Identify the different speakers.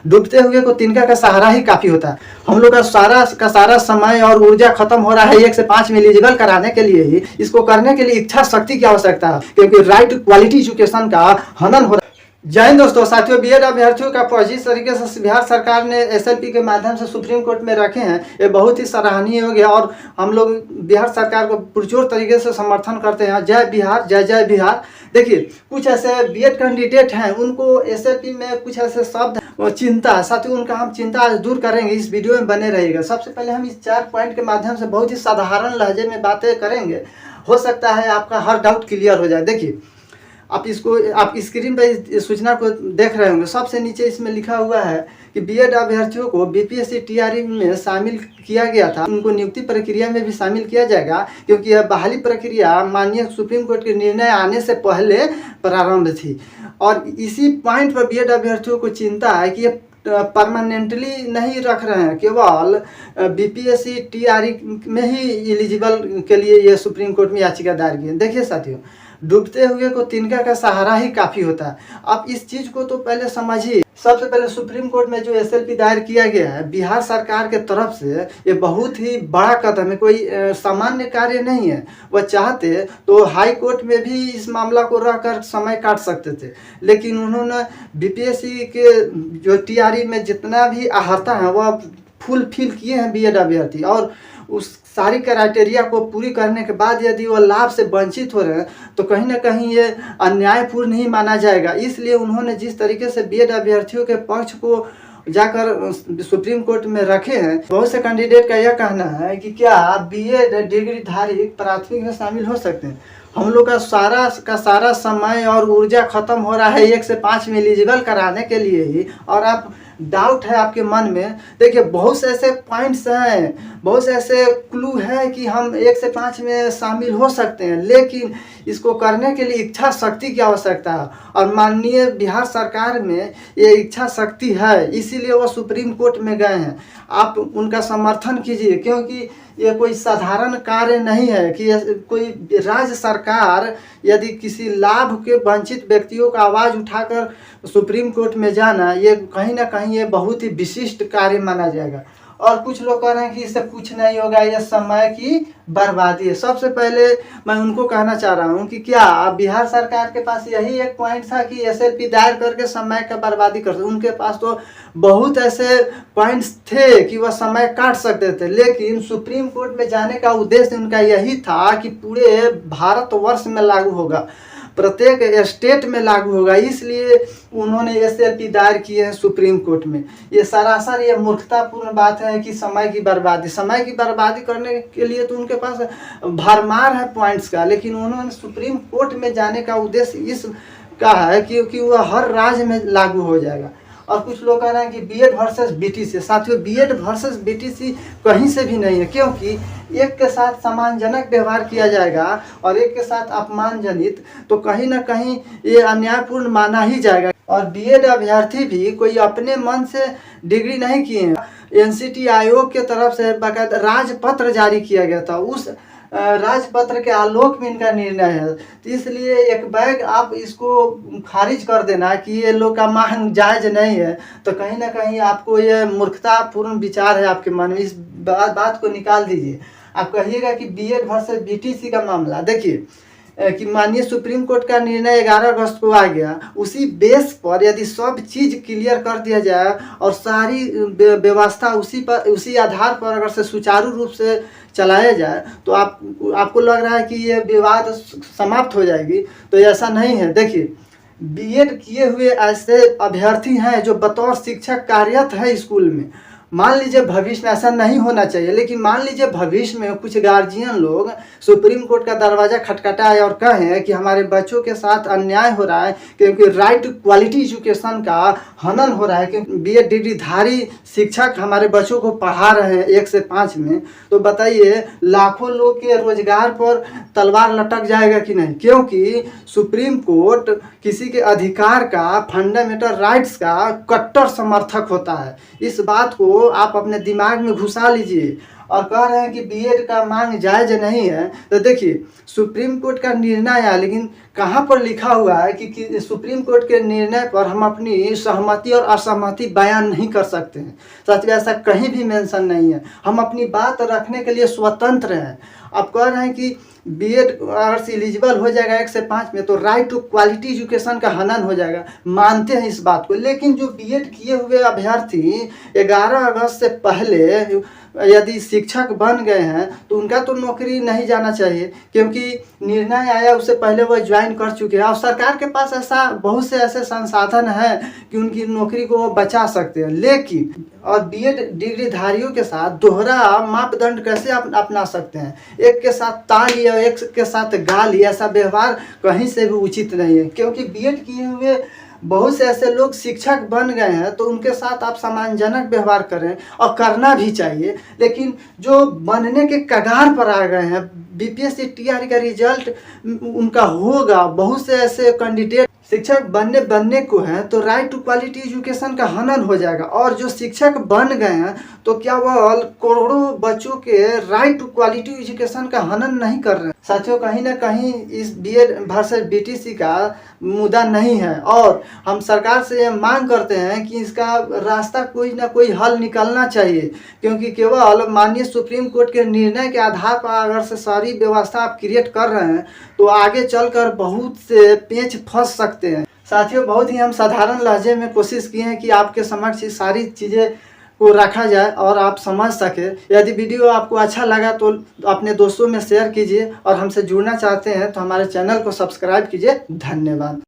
Speaker 1: डूबते हुए को तिनका का सहारा ही काफी होता है। हम लोग का सारा समय और ऊर्जा खत्म हो रहा है 1 से 5 में एलिजिबल कराने के लिए ही। इसको करने के लिए इच्छा शक्ति की आवश्यकता है, क्योंकि राइट क्वालिटी एजुकेशन का हनन हो रहा है। जय हिंद दोस्तों, साथियों, बीएड अभ्यर्थियों का पक्ष जिस तरीके से बिहार सरकार ने एसएलपी के माध्यम से सुप्रीम कोर्ट में रखे हैं, ये बहुत ही सराहनीय हो गया और हम लोग बिहार सरकार को पुरजोर तरीके से समर्थन करते हैं। जय बिहार, जय जय बिहार। देखिए, कुछ ऐसे बीएड कैंडिडेट हैं, उनको एसएलपी में कुछ ऐसे शब्द चिंता, साथियों उनका हम चिंता आज दूर करेंगे। इस वीडियो में बने रहिएगा। सबसे पहले हम इस 4 पॉइंट के माध्यम से बहुत ही साधारण लहजे में बातें करेंगे। हो सकता है आपका हर डाउट क्लियर हो जाए। देखिए, आप स्क्रीन पर इस सूचना को देख रहे होंगे। सबसे नीचे इसमें लिखा हुआ है कि बीएड अभ्यर्थियों को बीपीएससी टीआरई में शामिल किया गया था, उनको नियुक्ति प्रक्रिया में भी शामिल किया जाएगा, क्योंकि यह बहाली प्रक्रिया माननीय सुप्रीम कोर्ट के निर्णय आने से पहले प्रारंभ थी। और इसी पॉइंट पर बीएड अभ्यर्थियों को चिंता है कि ये परमानेंटली नहीं रख रहे हैं, केवल बीपीएससी टीआरई में ही एलिजिबल के लिए ये सुप्रीम कोर्ट में याचिका दायर की है। देखिए साथियों, डूबते हुए को तिनका का सहारा ही काफी होता है। आप इस चीज को तो पहले समझिए। सबसे पहले सुप्रीम कोर्ट में जो एसएलपी दायर किया गया है बिहार सरकार के तरफ से, ये बहुत ही बड़ा कदम है, कोई सामान्य कार्य नहीं है। वह चाहते तो हाई कोर्ट में भी इस मामला को रहकर समय काट सकते थे, लेकिन उन्होंने बीपीएससी के जो टीआरई में जितना भी अहर्ता है वह फुलफिल किए हैं बीएड अभ्यर्थी, और उस सारी क्राइटेरिया को पूरी करने के बाद यदि वो लाभ से वंचित हो रहे हैं तो कहीं ना कहीं ये अन्यायपूर्ण नहीं माना जाएगा। इसलिए उन्होंने जिस तरीके से बीएड अभ्यर्थियों के पक्ष को जाकर सुप्रीम कोर्ट में रखे हैं, बहुत से कैंडिडेट का यह कहना है कि क्या बीएड डिग्रीधारी प्राथमिक में शामिल हो सकते हैं। हम लोग का सारा समय और ऊर्जा खत्म हो रहा है 1 से 5 में एलिजिबल कराने के लिए ही, और आप डाउट है आपके मन में। देखिए, बहुत से ऐसे पॉइंट्स हैं, बहुत से ऐसे क्लू है कि हम 1 से 5 में शामिल हो सकते हैं, लेकिन इसको करने के लिए इच्छा शक्ति की आवश्यकता है, और माननीय बिहार सरकार में ये इच्छा शक्ति है, इसीलिए वो सुप्रीम कोर्ट में गए हैं। आप उनका समर्थन कीजिए, क्योंकि ये कोई साधारण कार्य नहीं है कि कोई राज्य सरकार यदि किसी लाभ के वंचित व्यक्तियों का आवाज़ उठाकर सुप्रीम कोर्ट में जाना, ये कहीं ना कहीं ये बहुत ही विशिष्ट कार्य माना जाएगा। और कुछ लोग कह रहे हैं कि इससे कुछ नहीं होगा, यह समय की बर्बादी है। सबसे पहले मैं उनको कहना चाह रहा हूं कि क्या बिहार सरकार के पास यही एक पॉइंट था कि एसएलपी दायर करके समय का बर्बादी कर सकते? उनके पास तो बहुत ऐसे पॉइंट्स थे कि वह समय काट सकते थे, लेकिन सुप्रीम कोर्ट में जाने का उद्देश्य उनका यही था कि पूरे भारतवर्ष में लागू होगा, प्रत्येक स्टेट में लागू होगा, इसलिए उन्होंने एसएलपी दायर किए हैं सुप्रीम कोर्ट में। ये सरासर ये मूर्खतापूर्ण बात है कि समय की बर्बादी करने के लिए तो उनके पास भरमार है पॉइंट्स का, लेकिन उन्होंने सुप्रीम कोर्ट में जाने का उद्देश्य इस का है क्योंकि वह हर राज्य में लागू हो जाएगा। और कुछ लोग कह रहे हैं कि बीएड वर्सेस बीटीसी। साथियों, बीएड वर्सेस बीटीसी कहीं से भी नहीं है, क्योंकि एक के साथ सम्मानजनक व्यवहार किया जाएगा और एक के साथ अपमानजनित, तो कहीं ना कहीं ये अन्यायपूर्ण माना ही जाएगा। और बीएड अभ्यर्थी भी कोई अपने मन से डिग्री नहीं किए हैं। एनसीटी आयोग के तरफ से बाकायदा राजपत्र जारी किया गया था, उस राजपत्र के आलोक में इनका निर्णय है। तो इसलिए एक बैग आप इसको खारिज कर देना कि ये लोग का मांग जायज नहीं है, तो कहीं ना कहीं आपको ये मूर्खतापूर्ण विचार है आपके मन में। इस बात को निकाल दीजिए। आप कहिएगा कि बीएड वर्सेस बीटीसी का मामला, देखिए कि माननीय सुप्रीम कोर्ट का निर्णय 11 अगस्त को आ गया, उसी बेस पर यदि सब चीज़ क्लियर कर दिया जाए और सारी व्यवस्था उसी आधार पर अगर से सुचारू रूप से चलाया जाए, तो आपको लग रहा है कि ये विवाद समाप्त हो जाएगी, तो ऐसा नहीं है। देखिए, बीएड किए हुए ऐसे अभ्यर्थी हैं जो बतौर शिक्षक कार्यरत है स्कूल में। मान लीजिए भविष्य में ऐसा नहीं होना चाहिए, लेकिन मान लीजिए भविष्य में कुछ गार्जियन लोग सुप्रीम कोर्ट का दरवाज़ा खटखटाए और कहें कि हमारे बच्चों के साथ अन्याय हो रहा है, क्योंकि राइट क्वालिटी एजुकेशन का हनन हो रहा है, क्योंकि बीएड डिग्रीधारी शिक्षक हमारे बच्चों को पढ़ा रहे हैं 1 से 5 में, तो बताइए लाखों लोग के रोजगार पर तलवार लटक जाएगा कि नहीं? क्योंकि सुप्रीम कोर्ट किसी के अधिकार का, फंडामेंटल राइट्स का कट्टर समर्थक होता है। इस बात को आप अपने दिमाग में घुसा लीजिए। और कह रहे हैं कि बीएड का मांग जायज नहीं है। तो देखिए, सुप्रीम कोर्ट का निर्णय है, लेकिन कहाँ पर लिखा हुआ है कि सुप्रीम कोर्ट के निर्णय पर हम अपनी सहमति और असहमति बयान नहीं कर सकते हैं। सच में ऐसा कहीं भी मेंशन नहीं है। हम अपनी बात रखने के लिए स्वतंत्र हैं। अब कह रहे हैं कि बीएड अगर एलिजिबल हो जाएगा 1 से 5 में तो राइट टू क्वालिटी एजुकेशन का हनन हो जाएगा। मानते हैं इस बात को, लेकिन जो बीएड किए हुए अभ्यर्थी 11 अगस्त से पहले यदि शिक्षक बन गए हैं तो उनका तो नौकरी नहीं जाना चाहिए, क्योंकि निर्णय आया उससे पहले वह ज्वाइन कर चुके हैं और सरकार के पास ऐसा बहुत से ऐसे संसाधन हैं कि उनकी नौकरी को वो बचा सकते हैं। लेकिन और बीएड डिग्रीधारियों के साथ दोहरा मापदंड कैसे अपना सकते हैं? एक के साथ ताली और एक के साथ गाली, ऐसा व्यवहार कहीं से भी उचित नहीं है। क्योंकि बीएड किए हुए बहुत से ऐसे लोग शिक्षक बन गए हैं तो उनके साथ आप सम्मानजनक व्यवहार करें, और करना भी चाहिए। लेकिन जो बनने के कगार पर आ गए हैं, बीपीएससी टीआरई का रिजल्ट उनका होगा, बहुत से ऐसे कैंडिडेट शिक्षक बनने को हैं तो राइट टू क्वालिटी एजुकेशन का हनन हो जाएगा। और जो शिक्षक बन गए हैं तो क्या वह करोड़ों बच्चों के राइट टू क्वालिटी एजुकेशन का हनन नहीं कर रहे हैं? साथियों, कहीं ना कहीं इस बीएड वर्सेस बीटीसी का मुद्दा नहीं है, और हम सरकार से मांग करते हैं कि इसका रास्ता कोई ना कोई हल निकलना चाहिए। क्योंकि केवल माननीय सुप्रीम कोर्ट के निर्णय के आधार पर अगर से सारी व्यवस्था आप क्रिएट कर रहे हैं तो आगे चलकर बहुत से पेच फंस सकते हैं। साथियों, बहुत ही हम साधारण लहजे में कोशिश किए हैं कि आपके समक्ष सारी चीज़ें को रखा जाए और आप समझ सके। यदि वीडियो आपको अच्छा लगा तो अपने दोस्तों में शेयर कीजिए, और हमसे जुड़ना चाहते हैं तो हमारे चैनल को सब्सक्राइब कीजिए। धन्यवाद।